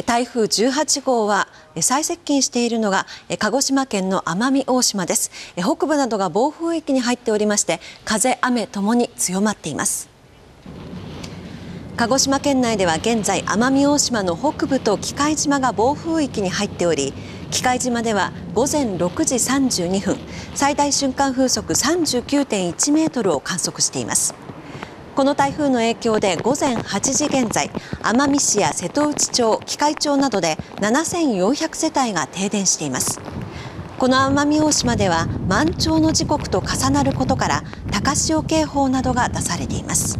台風18号は最接近しているのが鹿児島県の奄美大島です。北部などが暴風域に入っておりまして、風、雨ともに強まっています。鹿児島県内では現在、奄美大島の北部と喜界島が暴風域に入っており、喜界島では午前6時32分、最大瞬間風速39.1メートルを観測しています。この台風の影響で午前8時現在、奄美市や瀬戸内町、喜界町などで7400世帯が停電しています。この奄美大島では満潮の時刻と重なることから高潮警報などが出されています。